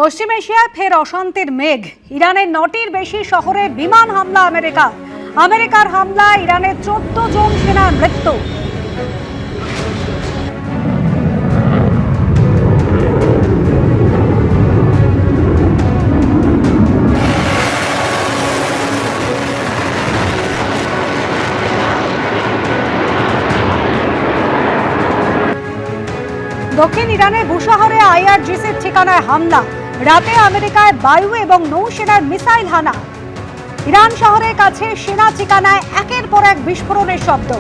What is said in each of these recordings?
পশ্চিম এশিয়ায় ফের অশান্তির মেঘ। ইরানের ৯টির বেশি শহরে বিমান হামলা আমেরিকার হামলায় ইরানের ১৪ জন সেনার মৃত্যু। দক্ষিণ ইরানের বুশাহরে আইআরজিসির ঠিকানায় হামলা। রাতে আমেরিকায় বায়ু এবং নৌসেনার মিসাইল হানা। ইরান শহরের কাছে সেনা ঠিকানায় একের পর এক বিস্ফোরণের শব্দ।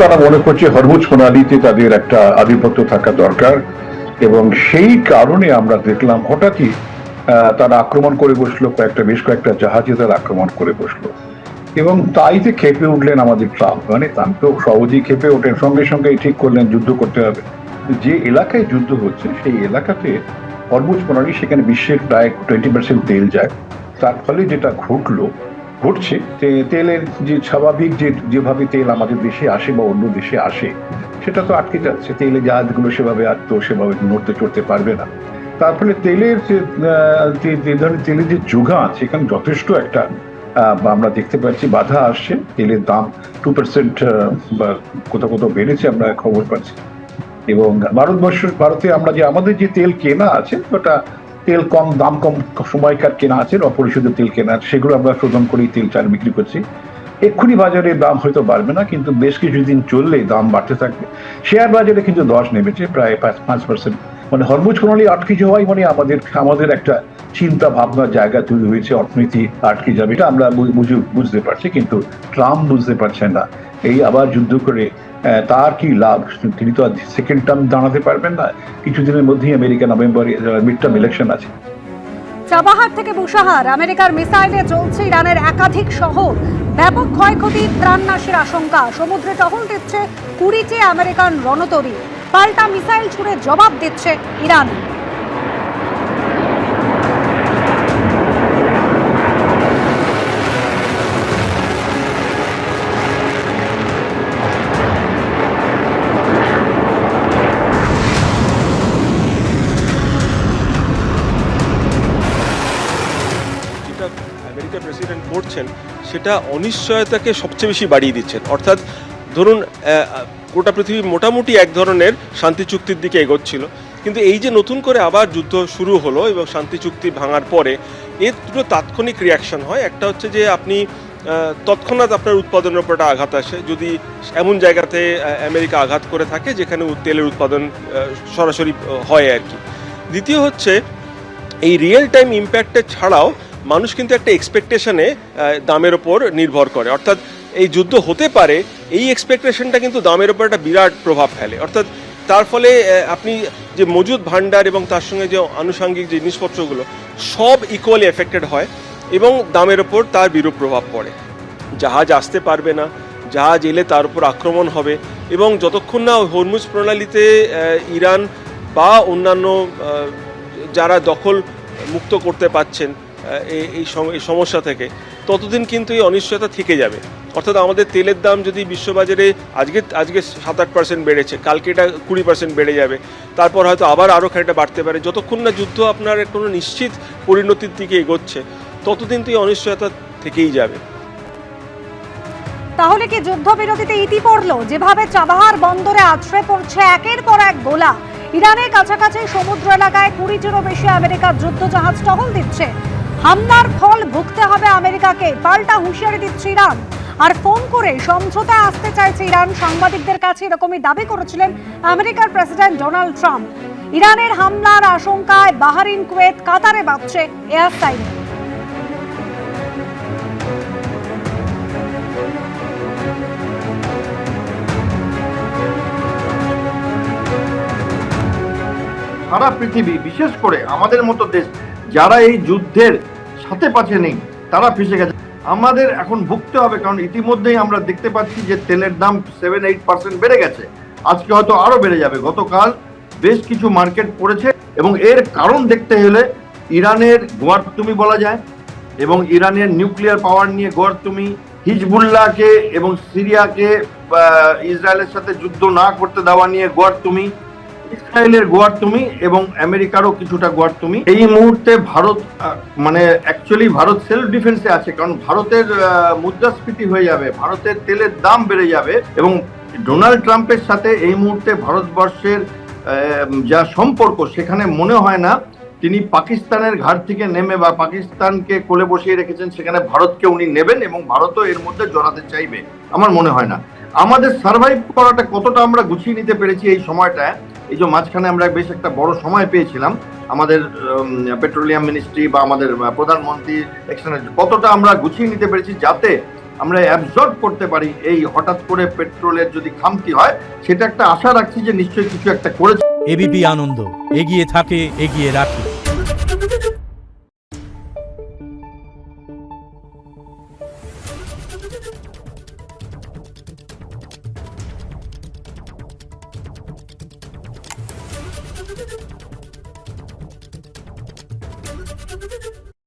তারা মনে করছে হরমুজ প্রণালীতে তাদের একটা আধিপত্য থাকা দরকার, এবং সেই কারণে আমরা দেখলাম হঠাৎই তারা আক্রমণ করে বসলো, বেশ কয়েকটা জাহাজে তারা আক্রমণ করে বসলো, এবং তাইতে খেপে উঠলেন আমাদের ট্রাম্প। মানে তারা তো সহজেই খেপে ওঠেন, সঙ্গে সঙ্গে ঠিক করলেন যুদ্ধ করতে হবে। যে এলাকায় যুদ্ধ হচ্ছে সেই এলাকাতে হরমুজ প্রণালী, সেখানে বিশ্বের প্রায় 20% তেল যায়। তার ফলে যেটা ঘটছে তেলের যে স্বাভাবিক যেভাবে তেল আমাদের দেশে আসে বা অন্য দেশে আসে, সেটা তো আটকে যাচ্ছে। তেলের জাহাজগুলো সেভাবে নড়তে চড়তে পারবে না। তার ফলে তেলের তেলের যে যোগান, সেখানে যথেষ্ট একটা আমরা দেখতে পাচ্ছি বাধা আসছে। তেলের দাম 2% বা কোথাও কোথাও বেড়েছে, আমরা খবর পাচ্ছি। এবং ভারতে আমরা যে আমাদের যে তেল কেনা আছে, ওটা তেল দাম কম সময়কার কেনা আছে, অপরিশোধিত তেল কেনা, সেগুলো আমরা শোধন করেই তেল চাল বিক্রি করছি। এক্ষুনি বাজারে দাম হয়তো বাড়বে না, কিন্তু বেশ কিছুদিন চললে দাম বাড়তে থাকবে। শেয়ার বাজারে কিন্তু 10 নেমেছে, প্রায় 5%। মানে হরমুজ প্রণালী আটকে যাওয়াই মানে আমাদের একটা চিন্তা ভাবনার জায়গা তৈরি হয়েছে, অর্থনীতি আটকে যাবে, এটা আমরা বুঝতে পারছি, কিন্তু ট্রাম্প বুঝতে পারছেন না এই আবার যুদ্ধ করে তার কি লাভ। তিনি তো সেকেন্ড টার্ম দাঁড়াতে পারবেন না। কিছুদিনের মধ্যেই আমেরিকা নভেম্বরে মিড টার্ম ইলেকশন আছে। চাবাহার থেকে বুশাহার আমেরিকার মিসাইলে চলছে ইরানের একাধিক শহর। ব্যাপক ক্ষয়ক্ষতি, প্রাণনাশের আশঙ্কা। সমুদ্রে টহল দিচ্ছে 20টি আমেরিকান রণতরী। পাল্টা মিসাইল ছুড়ে জবাব দিচ্ছে ইরান। আমেরিকার প্রেসিডেন্ট করছেন সেটা অনিশ্চয়তাকে সবচেয়ে বেশি বাড়িয়ে দিচ্ছেন। অর্থাৎ ধরুন গোটা পৃথিবী মোটামুটি এক ধরনের শান্তি চুক্তির দিকে এগোচ্ছিল, কিন্তু এই যে নতুন করে আবার যুদ্ধ শুরু হলো এবং শান্তি চুক্তি ভাঙার পরে এর দুটো তাৎক্ষণিক রিয়াকশন হয়। একটা হচ্ছে যে আপনি তৎক্ষণাৎ আপনার উৎপাদনের উপর একটা আঘাত আসে, যদি এমন জায়গাতে আমেরিকা আঘাত করে থাকে যেখানে তেলের উৎপাদন সরাসরি হয় আর কি। দ্বিতীয় হচ্ছে এই রিয়েল টাইম ইম্প্যাক্টের ছাড়াও মানুষ কিন্তু একটা এক্সপেকটেশনে দামের ওপর নির্ভর করে। অর্থাৎ এই যুদ্ধ হতে পারে, এই এক্সপেকটেশনটা কিন্তু দামের ওপর একটা বিরাট প্রভাব ফেলে। অর্থাৎ তার ফলে আপনি যে মজুদ ভাণ্ডার এবং তার সঙ্গে যে আনুষঙ্গিক যে জিনিসপত্রগুলো সব ইকুয়ালি এফেক্টেড হয় এবং দামের ওপর তার বিরূপ প্রভাব পড়ে। জাহাজ আসতে পারবে না, জাহাজ এলে তার উপর আক্রমণ হবে, এবং যতক্ষণ না হরমুজ প্রণালীতে ইরান বা অন্যান্য যারা দখল মুক্ত করতে পারছেন এই সমস্যা থেকে, ততদিন কিন্তু এই অনিশ্চয়তা থেকে যাবে। অর্থাৎ আমাদের তেলের দাম যদি বিশ্ববাজারে আজকে 7-8% বেড়েছে, কালকে এটা 20% বেড়ে যাবে, তারপর হয়তো আরও খানিকটা বাড়তে পারে। যতক্ষণ না যুদ্ধ আপনার কোনো নিশ্চিত পরিণতির দিকে এগোচ্ছে, ততদিন তো এই অনিশ্চয়তা থেকেই যাবে। তাহলে কি যুদ্ধবিরতিতে ইতি পড়লো? যেভাবে চাবাহার বন্দরে আছড়ে পড়ছে একের পর এক গোলা। ইরানের কাছাকাছি সমুদ্র এলাকায় 20টিরও বেশি আমেরিকার যুদ্ধ জাহাজ টহল দিচ্ছে। হামলার ফল ভুগতে হবে আমেরিকাকে, পাল্টা হুঁশিয়ারি দিচ্ছে ইরান। আর ফোন করে সমঝোতায় আসতে চাইছে ইরান। সাংবাদিকদের কাছে এরকমই দাবি করেছিলেন আমেরিকার প্রেসিডেন্ট ডোনাল্ড ট্রাম্প। ইরানের হামলার আশঙ্কায় বাহরিন, কুয়েত, কাতারে বাজছে এয়ার সাইরেন। সারা পৃথিবী, বিশেষ করে আমাদের মতো দেশ যারা এই যুদ্ধের সাথে পাশে নেই, তারা ফেঁসে গেছে। আমাদের এখন ভুগতে হবে, কারণ ইতিমধ্যেই আমরা দেখতে পাচ্ছি যে তেলের দাম 7-8% বেড়ে গেছে। আজকে হয়তো আরো বেড়ে যাবে। গতকাল বেশ কিছু মার্কেট পড়েছে এবং এর কারণ দেখতে হলে ইরানের গোয়ার্তুমি বলা যায় এবং ইরানের নিউক্লিয়ার পাওয়ার নিয়ে গোয়ার্তুমি, হিজবুল্লাহকে এবং সিরিয়াকে ইসরায়েলের সাথে যুদ্ধ না করতে দেওয়া নিয়ে গোয়ার্তুমি, ইসরায়েলের গোয়ার্তুমি এবং আমেরিকারও কিছুটা গোয়ার্তুমি। এই মুহূর্তে ভারত মানে অ্যাকচুয়ালি ভারত সেলফ ডিফেন্সে আছে, কারণ ভারতের মুদ্রাস্ফীতি হয়ে যাবে, ভারতের তেলের দাম বেড়ে যাবে এবং ডোনাল্ড ট্রাম্পের সাথে এই মুহূর্তে ভারতবর্ষের যা সম্পর্ক, সেখানে মনে হয় না তিনি পাকিস্তানের ঘাট থেকে নেমে বা পাকিস্তানকে কোলে বসিয়ে রেখেছেন, সেখানে ভারতকে উনি নেবেন এবং ভারতও এর মধ্যে জড়াতে চাইবে, আমার মনে হয় না। আমাদের সার্ভাইভ করাটা কতটা আমরা গুছিয়ে নিতে পেরেছি এই সময়টা, এই যে মাঝখানে আমরা বেশ একটা বড় সময় পেয়েছিলাম, আমাদের পেট্রোলিয়াম মিনিস্ট্রি বা আমাদের প্রধানমন্ত্রী কতটা আমরা গুছিয়ে নিতে পেরেছি যাতে আমরা অ্যাবজর্ব করতে পারি এই হঠাৎ করে পেট্রোলের যদি খামতি হয়, সেটা একটা আশা রাখছি যে নিশ্চয়ই কিছু একটা করেছে। এবিপি আনন্দ, এগিয়ে থাকে, এগিয়ে রাখে।